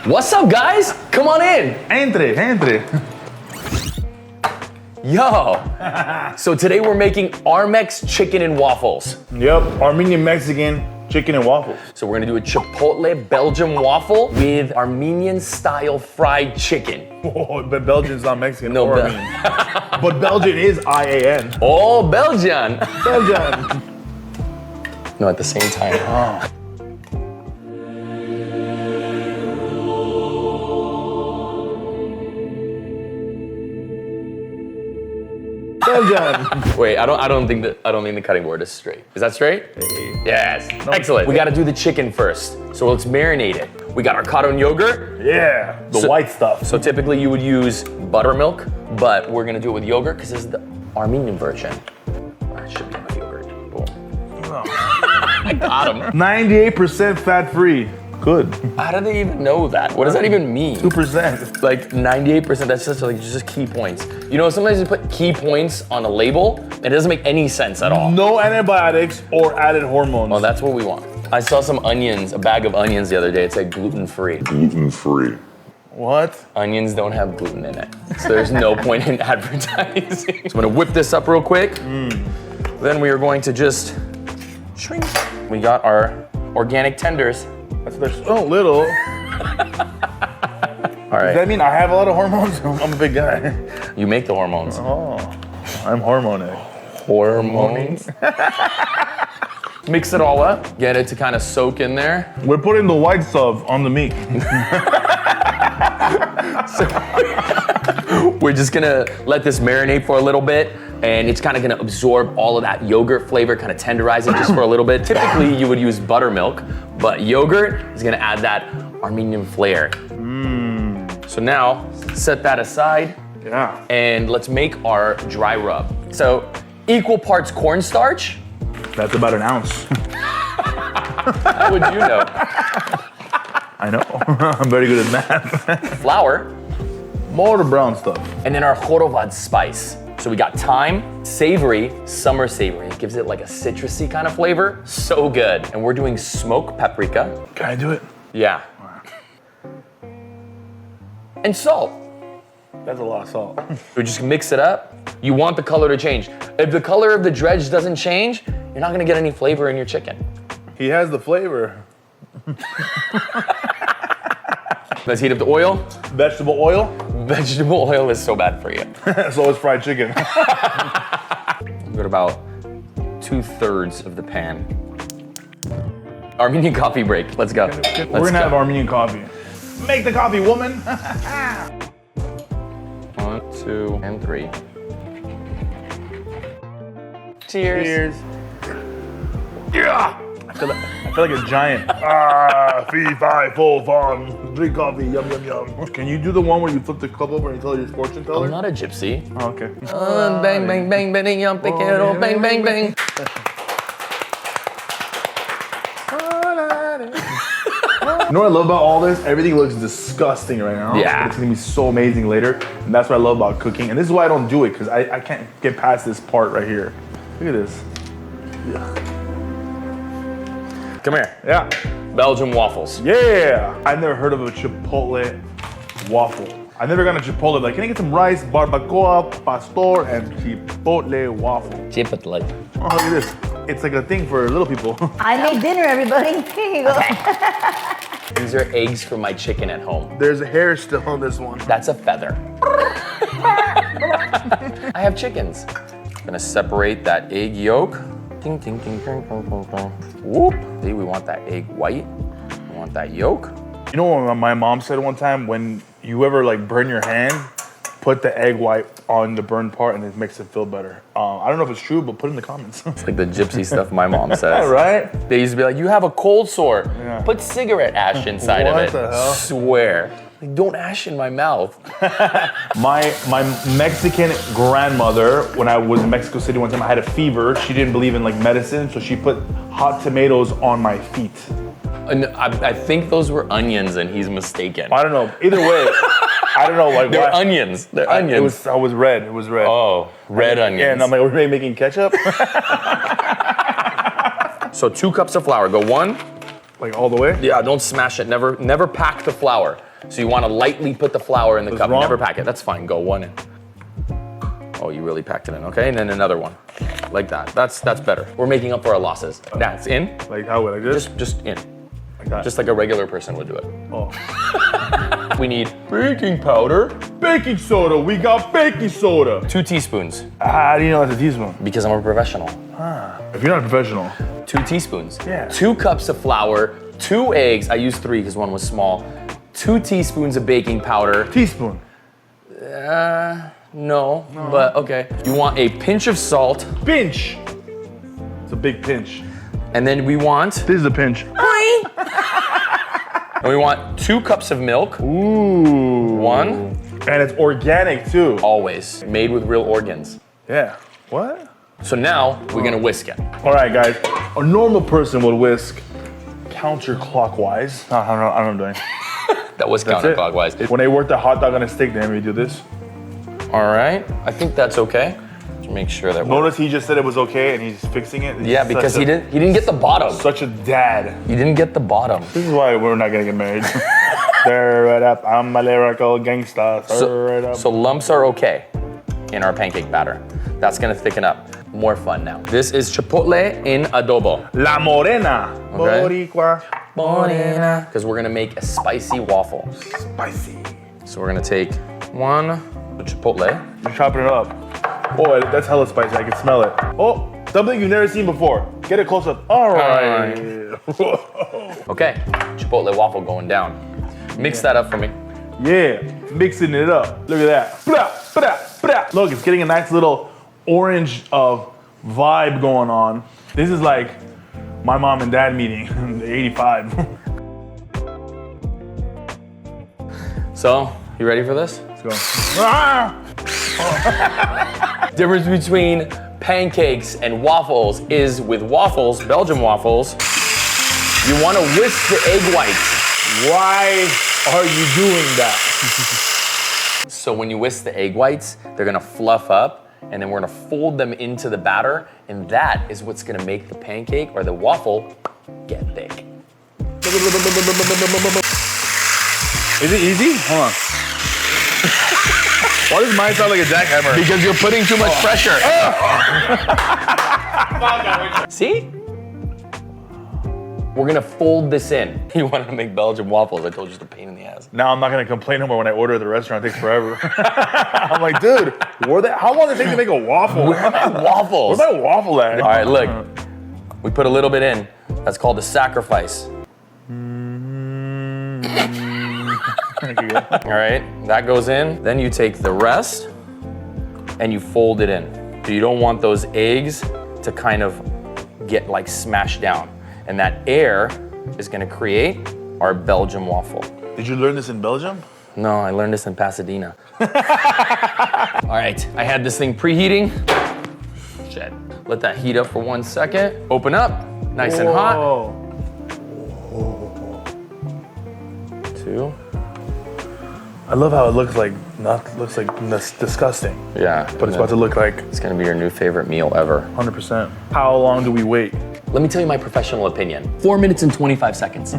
What's up, guys? Come on in. Entre. Yo. So today we're making ARM-MEX chicken and waffles. Yep, Armenian Mexican chicken and waffles. So we're gonna do a chipotle Belgian waffle with Armenian style fried chicken. Oh, but Belgian's not Mexican No, or Armenian. But Belgian is IAN. Oh, Belgian. Belgian. No, at the same time. Oh. Belgian. Wait, I don't think the cutting board is straight. Is that straight? Yes. No. Excellent. We got to do the chicken first. So let's marinate it. We got our cotton yogurt. Yeah, the white stuff. So typically you would use buttermilk, but we're gonna do it with yogurt because this is the Armenian version. That should be enough yogurt. Boom. Oh. I got him. 98% fat-free. Good. How do they even know that? What does that even mean? 2%. Like 98%, that's just key points. You know, sometimes you put key points on a label, and it doesn't make any sense at all. No antibiotics or added hormones. Well, that's what we want. I saw some onions, a bag of onions the other day. It said gluten-free. Gluten-free. What? Onions don't have gluten in it. So there's no point in advertising. So I'm gonna whip this up real quick. Then we are going to just shrink. We got our organic tenders. They're so little. All Does right, that mean I have a lot of hormones? I'm a big guy. you make the hormones. Oh, I'm hormonic. Hormones. Mix it all up. Get it to kind of soak in there. We're putting the white stuff on the meat. So we're just gonna let this marinate for a little bit, and it's kind of gonna absorb all of that yogurt flavor, kind of tenderize it just for a little bit. Typically you would use buttermilk, but yogurt is gonna add that Armenian flair. So now set that aside, Yeah. and let's make our dry rub. So equal parts cornstarch. That's about an ounce. How would you know? I know. I'm very good at math. Flour, More of the brown stuff. and then our Khorovats spice. So we got thyme, savory, summer savory. It gives it like a citrusy kind of flavor. So good. And we're doing smoked paprika. Can I do it? Yeah. And salt. That's a lot of salt. We just mix it up. You want the color to change. If the color of the dredge doesn't change, you're not gonna get any flavor in your chicken. He has the flavor. Let's heat up the oil. Vegetable oil. Vegetable oil is so bad for you. So is fried chicken. Got about 2/3 of the pan. Armenian coffee break. Let's go. We're gonna have Armenian coffee. Make the coffee, woman. 1, 2, and 3. Cheers. Cheers. Yeah. I feel like a giant. Fee, fi, fo, fum. Drink coffee, yum, yum, yum. Can you do the one where you flip the cup over and tell your fortune teller? I'm not a gypsy. Oh, okay. Bang, bang, bang, bang, yum, pick it up, bang, bang, bang. You know what I love about all this? Everything looks disgusting right now. Yeah. But it's gonna be so amazing later. And that's what I love about cooking. And this is why I don't do it, because I can't get past this part right here. Look at this. Yeah. Come here. Yeah. Belgian waffles. Yeah. I've never heard of a chipotle waffle. I've never gone to Chipotle. Like, can I get some rice, barbacoa, pastor, and chipotle waffle? Chipotle. Oh, look at this. It's like a thing for little people. I made dinner, everybody. Here you go. These are eggs from my chicken at home. There's a hair still on this one. That's a feather. I have chickens. I'm gonna separate that egg yolk. Ding, ding, ding, ding, ding, ding, ding. Whoop. See, we want that egg white. We want that yolk. You know what my mom said one time? When you ever like burn your hand, put the egg white on the burned part and it makes it feel better. I don't know if it's true, but put it in the comments. It's like the gypsy stuff my mom says. Right? They used to be like, you have a cold sore. Yeah. Put cigarette ash inside of What it. the hell? Swear. Like, don't ash in my mouth. My Mexican grandmother, when I was in Mexico City one time, I had a fever. She didn't believe in like medicine, so she put hot tomatoes on my feet. And I think those were onions and he's mistaken. I don't know. Either way, I don't know. Like They're why. onions. They're onions. I was red. It was red. Oh, red onions. Yeah, and I'm like, are we making ketchup? So 2 cups of flour. Go 1. Like all the way? Yeah, don't smash it. Never pack the flour. So you want to lightly put the flour in the cup. wrong? Never pack it. That's fine. Go one in. Oh, you really packed it in. Okay, and then another one, like that. That's better. We're making up for our losses. That's in. Like how would I do this? Just in. Like that. Just like a regular person would do it. Oh. We need baking powder, Baking soda. We got baking soda. 2 teaspoons, How do you know that's a teaspoon? because I'm a professional. If you're not a professional. 2 teaspoons. Yeah. 2 cups of flour, 2 eggs. I used 3 because one was small. 2 teaspoons of baking powder. Teaspoon. No, but okay. You want a pinch of salt, Pinch. It's a big pinch. and then we want, This is a pinch. and we want 2 cups of milk. Ooh. 1, And it's organic too. always made with real organs. Yeah. What? So now we're gonna whisk it. All right, guys. A normal person would whisk counterclockwise. I don't know what I'm doing. That was That's it. counterclockwise. When they work the hot dog on a stick, then we do this. All right, I think that's okay. Just make sure that we're... Notice he just said it was okay, and he's fixing it. He's Yeah, because such he didn't get the bottom. Such a dad. He didn't get the bottom. This is why we're not gonna get married. Stir it up. I'm a lyrical gangsta. Stir it up. So lumps are okay in our pancake batter. That's gonna thicken up. More fun now. This is chipotle in adobo. La Morena. Okay. Boricua. Because we're gonna make a spicy waffle. Spicy. So we're gonna take 1 chipotle. You're chopping it up. Oh, that's hella spicy. I can smell it. Oh, something you've never seen before. Get it close up. All right. Okay, chipotle waffle going down. Mix that up for me. Yeah, mixing it up. Look at that. Blah, blah, blah. Look, it's getting a nice little orange vibe going on. This is like my mom and dad meeting in 85. So, you ready for this? Let's go. Ah! Difference between pancakes and waffles is with waffles, Belgian waffles, you want to whisk the egg whites. Why are you doing that? So when you whisk the egg whites, they're gonna fluff up, and then we're gonna fold them into the batter, and that is what's gonna make the pancake or the waffle get thick. Is it easy? Hold on. Why does mine sound like a jackhammer? Because you're putting too much pressure. See? We're gonna fold this in. You wanted to make Belgian waffles. I told you it's a pain in the ass. Now I'm not gonna complain no more when I order at the restaurant. It takes forever. I'm like, dude, how long does it take to make a waffle? Where are my waffles? Where's my waffle at? All right, look. We put a little bit in. That's called a sacrifice. All right, that goes in. Then you take the rest and you fold it in. So you don't want those eggs to kind of get like smashed down. And that air is gonna create our Belgian waffle. Did you learn this in Belgium? No, I learned this in Pasadena. All right, I had this thing preheating. Shit. Let that heat up for 1 second. Open up, nice and hot. Whoa. 2. I love how it looks like that's disgusting, Yeah. but it's about to look like It's gonna be your new favorite meal ever. 100%. How long do we wait? Let me tell you my professional opinion. 4 minutes and 25 seconds.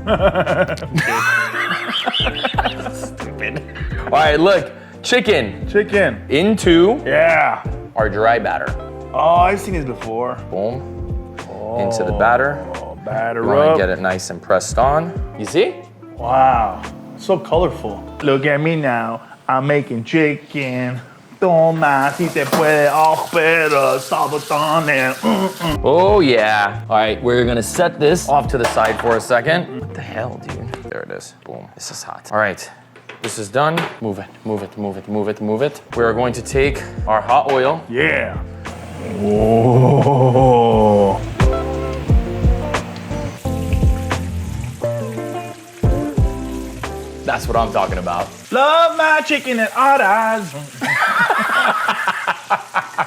Stupid. All right, look, chicken Chicken. into Yeah. our dry batter. Oh, I've seen this before. Boom, into the batter. Oh, batter You wanna up. get it nice and pressed on. You see? Wow, so colorful. Look at me now, I'm making chicken. Toma, si te puede, oh, pero sabotones. Oh yeah. All right, we're gonna set this off to the side for a second. What the hell, dude? There it is, boom. This is hot. All right, this is done. Move it, move it, move it, move it, move it. We are going to take our hot oil. Yeah. Whoa. That's what I'm talking about. Love my chicken and horas.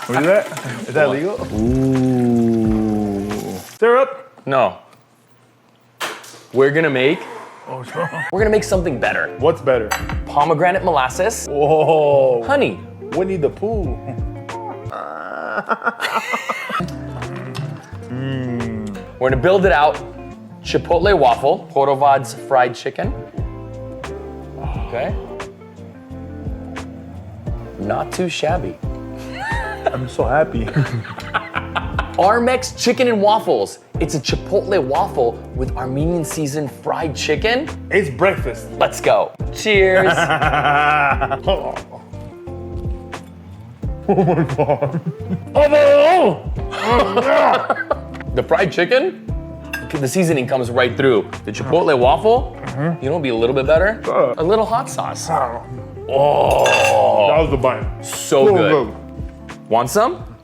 What is that? Is that legal? Ooh. Stir up. No. We're gonna make something better. What's better? Pomegranate molasses, Whoa. honey. Winnie the Pooh. We're gonna build it out. Chipotle waffle, Khorovats fried chicken. Okay. Not too shabby. I'm so happy. ARM-MEX chicken and waffles. It's a chipotle waffle with Armenian seasoned fried chicken. It's breakfast. Let's go. Cheers. Oh my god. The fried chicken, the seasoning comes right through. The chipotle waffle, you know, it'd be a little bit better. A little hot sauce. That Oh, was the bite. so good. Want some?